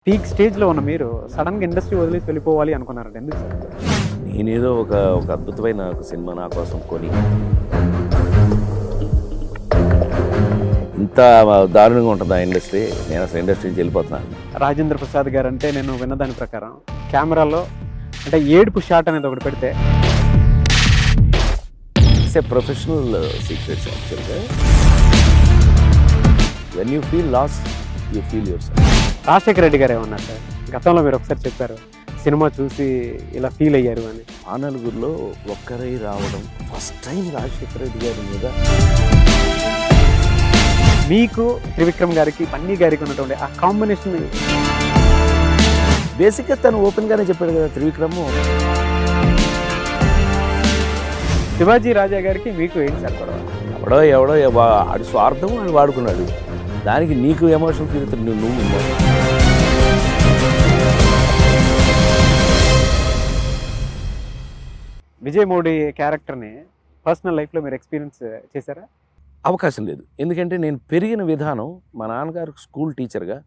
Peak స్టేజ్లో ఉన్న మీరు సడన్గా ఇండస్ట్రీ వదిలేసి వెళ్ళిపోవాలి అనుకున్నారంటే ఎందుకు సార్? నేనేదో ఒక ఒక అద్భుతమైన ఒక సినిమా నా కోసం కొని ఇంత దారుణంగా ఉంటుంది ఆ ఇండస్ట్రీ. నేను అసలు ఇండస్ట్రీ నుంచి వెళ్ళిపోతున్నాను. రాజేంద్ర ప్రసాద్ గారు అంటే నేను విన్నదాని ప్రకారం కెమెరాలో అంటే ఏడుపు షాట్ అనేది ఒకటి పెడితే ఇట్స్ ఏ ప్రొఫెషనల్ సీక్రెట్స్ యాక్చువల్గా. When you feel loss you feel yourself. Rajasekhara Reddy garu ఏమన్నారు సార్? గతంలో మీరు ఒకసారి చెప్పారు సినిమా చూసి ఇలా ఫీల్ అయ్యారు అని. ఆ నలుగురిలో ఒక్కరై రావడం ఫస్ట్ టైం రాజశేఖర రెడ్డి గారి మీద. మీకు త్రివిక్రమ్ గారికి బన్నీ గారికి ఉన్నటువంటి ఆ కాంబినేషన్ బేసిక్గా తను ఓపెన్గానే చెప్పాడు కదా త్రివిక్రమ్. శివాజీ రాజా గారికి మీకు ఏంటి సార్ గొడవ? ఎవడో ఆడి స్వార్థం వాడు వాడుకున్నాడు. దానికి నీకు ఎమోషన్ ఫీల్ అవుతుంది. నువ్వు విజయ్ మోడీ క్యారెక్టర్ని పర్సనల్ లైఫ్లో మీరు ఎక్స్పీరియన్స్ చేశారా? అవకాశం లేదు. ఎందుకంటే నేను పెరిగిన విధానం, మా నాన్నగారు స్కూల్ టీచర్గా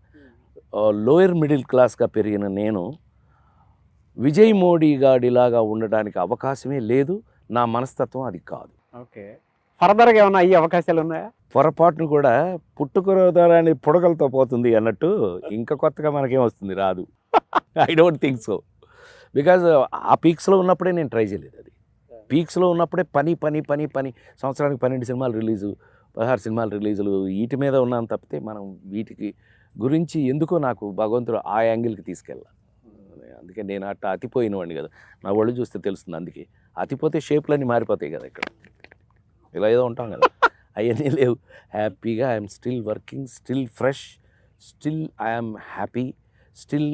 లోయర్ మిడిల్ క్లాస్గా పెరిగిన నేను విజయ్ మోడీ గాడిలాగా ఉండడానికి అవకాశమే లేదు. నా మనస్తత్వం అది కాదు. ఓకే, ఫర్దర్గా ఏమైనా అయ్యే అవకాశాలు ఉన్నాయా? పొరపాటును కూడా పుట్టుకురాని పొడగలతో పోతుంది అన్నట్టు ఇంకా కొత్తగా మనకేం వస్తుంది? రాదు. I don't think so. Because ఆ పీక్స్లో ఉన్నప్పుడే నేను ట్రై చేయలేదు. అది పీక్స్లో ఉన్నప్పుడే పని పని పని పని సంవత్సరానికి 12 సినిమాలు రిలీజు, 16 సినిమాలు రిలీజులు, వీటి మీద ఉన్నాను తప్పితే మనం వీటికి గురించి ఎందుకో నాకు భగవంతుడు ఆ యాంగిల్కి తీసుకెళ్ళాలి. అందుకే నేను అట్లా అతిపోయిన వాడిని కదా. నా ఒళ్ళు చూస్తే తెలుస్తుంది. అందుకే అతిపోతే షేప్లన్నీ మారిపోతాయి కదా. ఇక్కడ ఇలా ఏదో ఉంటాం కదా, అవన్నీ లేవు. హ్యాపీగా I'm still working, still fresh, still I'm happy, still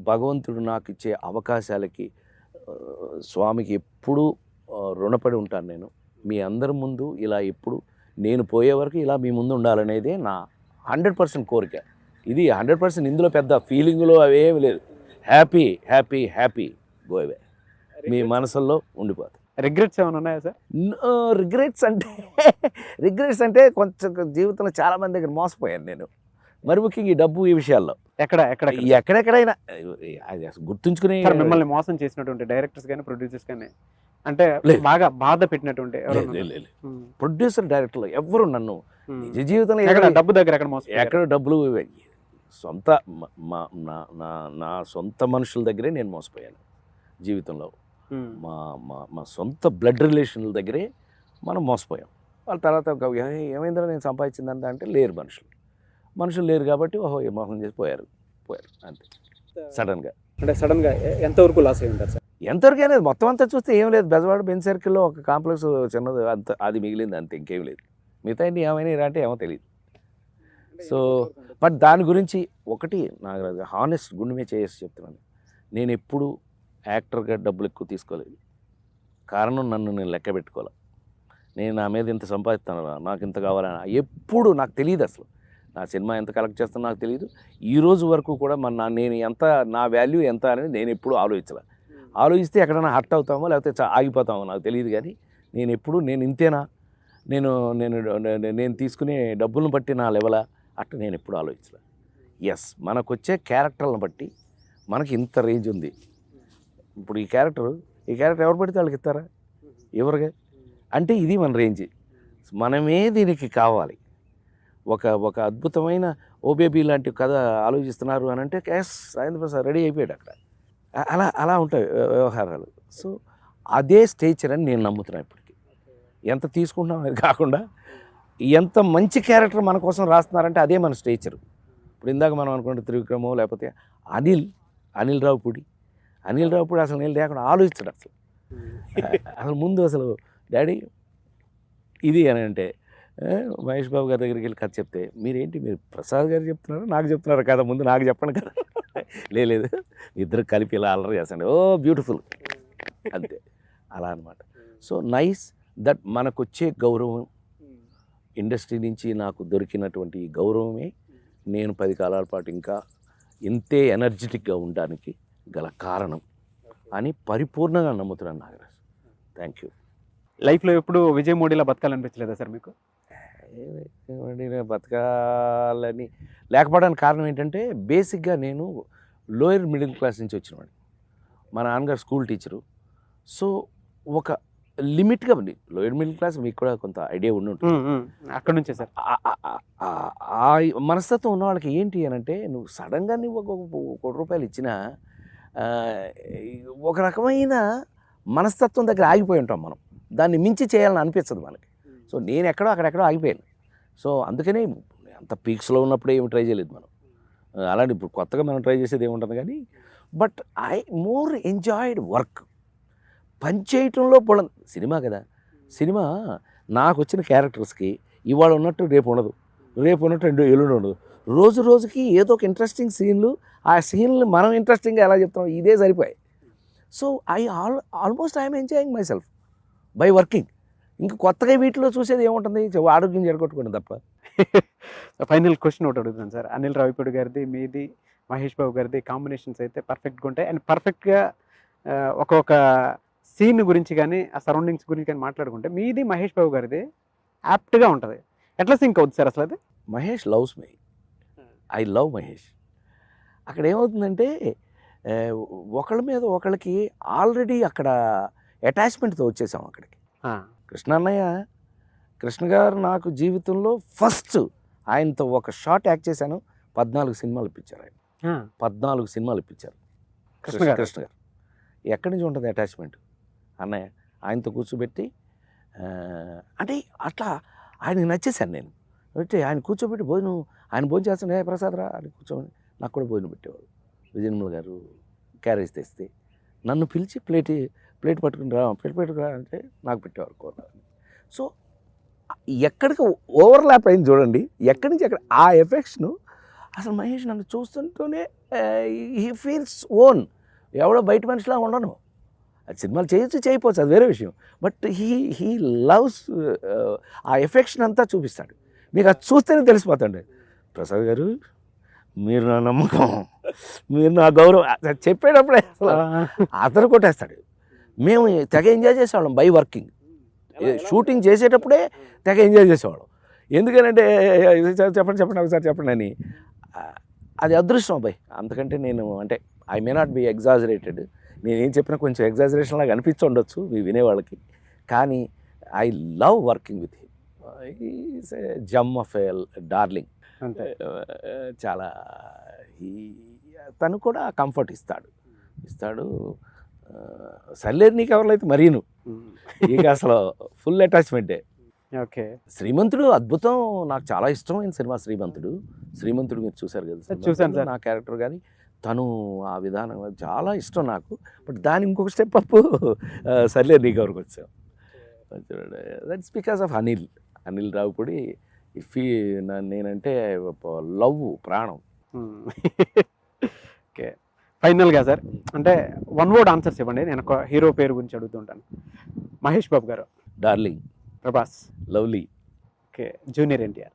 భగవంతుడు నాకు ఇచ్చే అవకాశాలకి స్వామికి ఎప్పుడూ రుణపడి ఉంటాను. నేను మీ అందరి ముందు ఇలా ఎప్పుడు నేను పోయే వరకు ఇలా మీ ముందు ఉండాలనేదే నా 100% కోరిక. ఇది 100%. ఇందులో పెద్ద ఫీలింగులు అవేమి లేదు. హ్యాపీ హ్యాపీ హ్యాపీ గోవే మీ మనసుల్లో ఉండిపోతుంది. రిగ్రెట్స్ ఏమైనా ఉన్నాయా సార్? రిగ్రెట్స్ అంటే కొంచెం జీవితంలో చాలామంది దగ్గర మోసపోయాను నేను. మరి ముఖ్యంగా ఈ డబ్బు ఈ విషయాల్లో ఎక్కడెక్కడైనా అది అసలు గుర్తుంచుకునే. మిమ్మల్ని మోసం చేసినటువంటి డైరెక్టర్స్ కానీ ప్రొడ్యూసర్స్ కానీ అంటే బాగా బాధ పెట్టినటువంటి ప్రొడ్యూసర్ డైరెక్టర్లు ఎవరు నన్ను నిజ జీవితంలో డబ్బు దగ్గర ఎక్కడ డబ్బులు సొంత నా సొంత మనుషుల దగ్గరే నేను మోసపోయాను జీవితంలో. మా మా మా సొంత బ్లడ్ రిలేషన్ల దగ్గరే మనం మోసపోయాం. వాళ్ళ తర్వాత ఏమైందో నేను సంపాదించిందంతా అంటే లేరు మనుషులు లేరు కాబట్టి ఓహో మోసం చేసి పోయారు అంతే. సడన్గా ఎంతవరకు లాస్ అయి ఉంటారు సార్? ఎంతవరకు అనేది మొత్తం అంతా చూస్తే ఏం లేదు. బెజవాడ బెంచ్ సర్కిల్లో ఒక కాంప్లెక్స్ చిన్నది అంత, అది మిగిలింది అంతే, ఇంకేం లేదు. మిగతా ఏమైనా అంటే ఏమో తెలియదు. సో బట్ దాని గురించి ఒకటి నాకు హానెస్ట్ గుండె మీద చేసి చెప్తున్నాను, నేను ఎప్పుడు యాక్టర్గా డబ్బులు ఎక్కువ తీసుకోలేదు. కారణం నన్ను నేను లెక్క పెట్టుకోవాలి. నేను నా మీద ఇంత సంపాదిస్తాను, నాకు ఇంత కావాలని ఎప్పుడు నాకు తెలియదు. అసలు నా సినిమా ఎంత కలెక్ట్ చేస్తానో నాకు తెలియదు. ఈరోజు వరకు కూడా నేను ఎంత, నా వాల్యూ ఎంత అనేది నేను ఎప్పుడు ఆలోచిస్తే ఎక్కడైనా హర్ట్ అవుతామో లేకపోతే ఆగిపోతామో నాకు తెలియదు. కానీ నేను ఇంతేనా, నేను తీసుకునే డబ్బులను బట్టి నా లెవెలా అట్లా నేను ఎప్పుడు ఆలోచించలే. ఎస్, మనకు వచ్చే క్యారెక్టర్లను బట్టి మనకి ఇంత రేంజ్ ఉంది. ఇప్పుడు ఈ క్యారెక్టర్ ఎవరు పడితే వాళ్ళకి ఇస్తారా? ఎవరుగా అంటే ఇది మన రేంజ్. మనమే దీనికి కావాలి. ఒక అద్భుతమైన ఓ బేబీ లాంటి కథ ఆలోచిస్తున్నారు అని అంటే ఎస్ రాజేంద్ర ప్రసాద్ రెడీ అయిపోయాడు అక్కడ. అలా ఉంటాయి వ్యవహారాలు. సో అదే స్టేచర్ అని నేను నమ్ముతున్నాను ఇప్పటికి. ఎంత తీసుకుంటున్నాం అది కాకుండా ఎంత మంచి క్యారెక్టర్ మన కోసం రాస్తున్నారంటే అదే మన స్టేచరు. ఇప్పుడు ఇందాక మనం అనుకుంటే త్రివిక్రమో లేకపోతే అనిల్ రావుపూడి అసలు నేను లేకుండా ఆలోచించడు. అసలు ముందు అసలు డాడీ ఇది అని అంటే మహేష్ బాబు గారి దగ్గరికి వెళ్ళి కథ చెప్తే మీరు ప్రసాద్ గారు చెప్తున్నారు నాకు చెప్తున్నారు కదా, ముందు నాకు చెప్పండి కదా. లేదు ఇద్దరు కలిపి ఇలా అల్లరి చేస్తాండి. ఓ బ్యూటిఫుల్ అంతే, అలా అనమాట. సో నైస్ దట్ మనకు వచ్చే గౌరవం, ఇండస్ట్రీ నుంచి నాకు దొరికినటువంటి గౌరవమే నేను 10 కాలాల పాటు ఇంకా ఇంతే ఎనర్జెటిక్గా ఉండడానికి గల కారణం అని పరిపూర్ణంగా నమ్ముతున్నాను నాగరాజ్. Thank you. లైఫ్లో ఎప్పుడు విజయ్ మోడీలా బతకాలనిపించలేదా సార్ మీకు? బతకాలని లేకపోవడానికి కారణం ఏంటంటే బేసిక్గా నేను లోయర్ మిడిల్ క్లాస్ నుంచి వచ్చినవాడిని. మా నాన్నగారు స్కూల్ టీచరు. సో ఒక లిమిట్గా ఉంది. లోయర్ మిడిల్ క్లాస్ మీకు కూడా కొంత ఐడియా ఉండి ఉంటుంది. అక్కడ నుంచే సార్. ఆ మనస్తత్వం ఉన్న వాళ్ళకి ఏంటి అని అంటే, నువ్వు సడన్గా నువ్వు ఒక ₹1 ఇచ్చినా ఒక రకమైన మనస్తత్వం దగ్గర ఆగిపోయి ఉంటాం మనం. దాన్ని మించి చేయాలని అనిపించదు మనకి. సో నేను ఎక్కడో అక్కడెక్కడో ఆగిపోయాను. సో అందుకనే అంత పీక్స్లో ఉన్నప్పుడు ఏమి ట్రై చేయలేదు మనం. అలాంటి ఇప్పుడు కొత్తగా మనం ట్రై చేసేది ఏముంటుంది కానీ, but I more enjoyed work. పని చేయటంలో సినిమా కదా, సినిమా నాకు వచ్చిన క్యారెక్టర్స్కి ఇవాళ ఉన్నట్టు రేపు ఉండదు, రేపు ఉన్నట్టు ఎల్లుండి ఉండదు. రోజు రోజుకి ఏదో ఒక ఇంట్రెస్టింగ్ సీన్లు, ఆ సీన్లు మనం ఇంట్రెస్టింగ్గా ఎలా చెప్తాం ఇదే సరిపోయాయి. So almost I'm enjoying myself by working. ఇంక కొత్తగా వీటిలో చూసేది ఏముంటుంది, ఆరోగ్యం చెడగొట్టుకోండి తప్ప. ఫైనల్ క్వశ్చన్ ఒకటి అడుగుతాను సార్. అనిల్ రావిపూడి గారిది, మీది, మహేష్ బాబు గారిది కాంబినేషన్స్ అయితే పర్ఫెక్ట్గా ఉంటాయి. అండ్ పర్ఫెక్ట్గా ఒక్కొక్క సీన్ గురించి కానీ ఆ సరౌండింగ్స్ గురించి కానీ మాట్లాడుకుంటే మీది మహేష్ బాబు గారిది యాప్ట్గా ఉంటుంది. ఎట్లా సింక్ అవుతుంది సార్ అసలు అది? Mahesh loves me, I love Mahesh. అక్కడ ఏమవుతుందంటే ఒకళ్ళ మీద ఒకళ్ళకి ఆల్రెడీ అక్కడ అటాచ్మెంట్తో వచ్చేసాం అక్కడికి. కృష్ణ అన్నయ్య, కృష్ణ గారు నాకు జీవితంలో ఫస్ట్ ఆయనతో ఒక షార్ట్ యాక్ట్ చేశాను. 14 సినిమాలు ఇప్పించారు ఆయన. 14 సినిమాలు ఇప్పించారు కృష్ణ గారు. ఎక్కడి నుంచి ఉంటుంది అటాచ్మెంట్? అన్నయ్య ఆయనతో కూర్చోబెట్టి అంటే అట్లా ఆయనకి నచ్చేసాను నేను. అంటే ఆయన కూర్చోబెట్టి భోజనం, ఆయన భోజనం చేస్తాను, ఏ ప్రసాదరా అని కూర్చోమని నాకు కూడా భోజనం పెట్టేవాడు. విజయనిర్మల గారు క్యారేజ్ తెస్తే నన్ను పిలిచి ప్లేట్ పట్టుకుని రా అంటే నాకు పెట్టేవారు కూర. సో ఎక్కడికి ఓవర్లాప్ అయింది చూడండి, ఎక్కడి నుంచి ఎక్కడ ఆ ఎఫెక్షను. అసలు మహేష్ నన్ను చూస్తుంటూనే హీ ఫీల్స్ ఓన్. ఎవడో బయట మనిషిలా ఉండను. అది సినిమాలు చేయకపోవచ్చు, అది వేరే విషయం. బట్ హీ లవ్స్, ఆ ఎఫెక్షన్ అంతా చూపిస్తాడు. మీకు అది చూస్తేనే తెలిసిపోతాడు. ప్రసాద్ గారు మీరు నా నమ్మకం, మీరు నా గౌరవం చెప్పేటప్పుడే అసలు అతను కొట్టేస్తాడు. మేము తెగ ఎంజాయ్ చేసేవాళ్ళం బై వర్కింగ్. షూటింగ్ చేసేటప్పుడే తెగ ఎంజాయ్ చేసేవాళ్ళం. ఎందుకనంటే చెప్పండి ఒకసారి చెప్పండి అని. అది అదృష్టం అబ్బాయి. అంతకంటే నేను అంటే I may not be exaggerated. నేనేం చెప్పినా కొంచెం ఎగ్జాజరేషన్ లాగా అనిపించి ఉండొచ్చు మీ వినేవాళ్ళకి, కానీ I love working with him. Is a Jammu of A darling. చాలా తను కూడా కంఫర్ట్ ఇస్తాడు. సర్లేరు నీకు ఎవరైతే మరీను ఇక అసలు ఫుల్ అటాచ్మెంటే. ఓకే. శ్రీమంతుడు అద్భుతం, నాకు చాలా ఇష్టమైన సినిమా శ్రీమంతుడు. మీరు చూశారు కదా? చూశాను సార్. నా క్యారెక్టర్ కానీ తను ఆ విధానం చాలా ఇష్టం నాకు. బట్ దాని ఇంకొక స్టెప్ అప్ సర్లేరు నీకు ఎవరికి వచ్చాం. That's because of Anil Ravipudi. నేనంటే లవ్ ప్రాణం. ఓకే. ఫైనల్గా సార్ అంటే వన్ వర్డ్ ఆన్సర్స్ ఇవ్వండి. నేను ఒక హీరో పేరు గురించి అడుగుతుంటాను. మహేష్ బాబు గారు. Darling. Prabhas. Lovely. Okay. Junior NTR.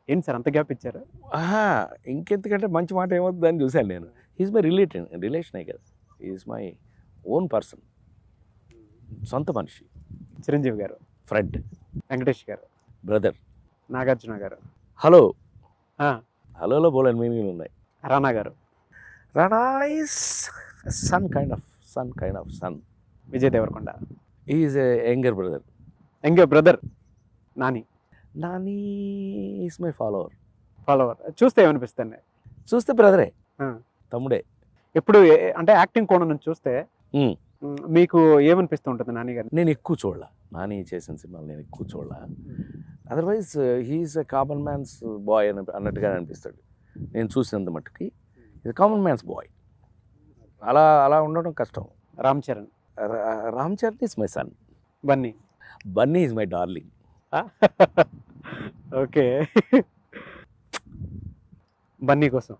ఏంటి సార్ అంత గ్యాప్ ఇచ్చారు? ఇంకెందుకంటే మంచి మాట ఏమవుతుంది అని చూశాను నేను. హీఈస్ మై రిలేషనే కదా, ఈజ్ మై ఓన్ పర్సన్, సొంత మనిషి. చిరంజీవి గారు. ఫ్రెండ్. వెంకటేష్ గారు. బ్రదర్. నాగార్జున గారు. హలోలో బోలెన్ మీనింగ్లు ఉన్నాయి. Rana garu. Rana is son kind of son. Vijay Deverakonda. Is a younger brother. Nani is my follower. చూస్తే ఏమనిపిస్తుంది? చూస్తే బ్రదరే, తమ్ముడే. ఎప్పుడు అంటే యాక్టింగ్ కోణం నుంచి చూస్తే మీకు ఏమనిపిస్తూ ఉంటుంది నాని గారు? నేను ఎక్కువ చూడాల నాని చేసిన సినిమాలు, నేను ఎక్కువ చూడాల. Otherwise he is a common man's boy అన్నట్టుగా అనిపిస్తాడు నేను చూసినంత మట్టుకి. ఇది కామన్ మ్యాన్స్ బాయ్, అలా ఉండడం కష్టం. Ram Charan is my son. Bunny is my darling. Okay. Bunny కోసం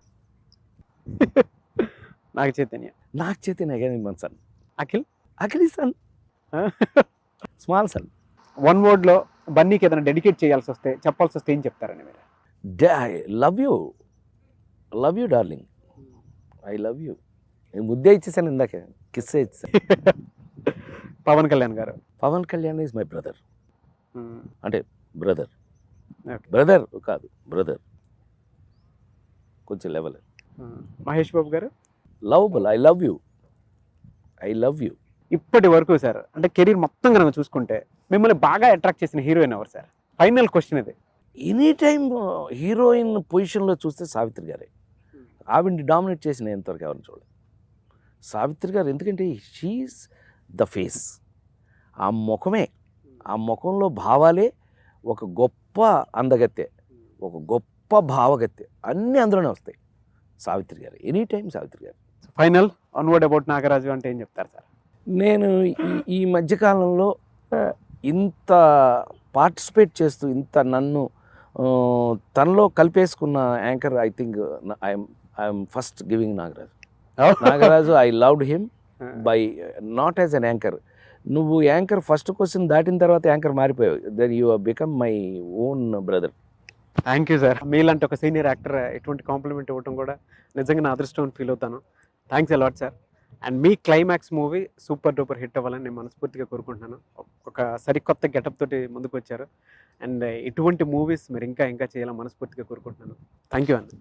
నాగ చైతన్య కానీ మన son. Akhil son, small son. One వర్డ్లో బన్నీకి ఏదైనా డెడికేట్ చెప్పాల్సి వస్తే ఏం చెప్తారని మీరు? Love you darling, I love you. నేను ముద్దే ఇచ్చేసాను ఇందాక, కిస్సే ఇచ్చేసాను. Pavan Kalyan garu. Pavan Kalyan is my brother. అంటే బ్రదర్ కాదు, బ్రదర్. కొంచెం level. Mahesh Babu garu lovable. I love you. I love you. ఇప్పటి వరకు సార్ అంటే కెరీర్ మొత్తం కనుక చూసుకుంటే మిమ్మల్ని బాగా అట్రాక్ట్ చేసిన హీరోయిన్ ఎవరు సార్? ఫైనల్ క్వశ్చన్ ఇది. ఎనీ టైం హీరోయిన్ పొజిషన్లో చూస్తే సావిత్రి గారే. ఆవిడ్ని డామినేట్ చేసిన ఎంతవరకు ఎవరిని చూడలేదు. సావిత్రి గారు ఎందుకంటే షీఈస్ ద ఫేస్. ఆ ముఖమే, ఆ ముఖంలో భావాలే ఒక గొప్ప అందగత్తె, ఒక గొప్ప భావగత్తె, అన్నీ అందులోనే వస్తాయి. సావిత్రి గారు ఎనీ టైం సావిత్రి గారు. Final one word about Nagaraju అంటే ఏం చెప్తారు సార్? నేను ఈ మధ్యకాలంలో ఇంత పార్టిసిపేట్ చేస్తూ ఇంత నన్ను తనలో కలిపేసుకున్న anchor I think I'm first giving Nagaraju. Nagaraju I loved him by not as an anchor. నువ్వు యాంకర్ ఫస్ట్ క్వశ్చన్ దాటిన తర్వాత యాంకర్ మారిపోయావు. Then you become my own brother. Thank you sir. మీలాంటి ఒక సీనియర్ యాక్టర్ ఎటువంటి కాంప్లిమెంట్ ఇవ్వడం కూడా నిజంగా నా అదృష్టం ఫీల్ అవుతాను. Thanks a lot sir. And me climax movie super duper hit అవ్వాలని నేను మనస్ఫూర్తిగా కోరుకుంటున్నాను. ఒక సరికొత్త గెటప్ తోటి ముందుకు వచ్చారు. అండ్ ఇటువంటి మూవీస్ మీరు ఇంకా ఇంకా చేయాలని మనస్ఫూర్తిగా కోరుకుంటున్నాను. థ్యాంక్ యూ అండి.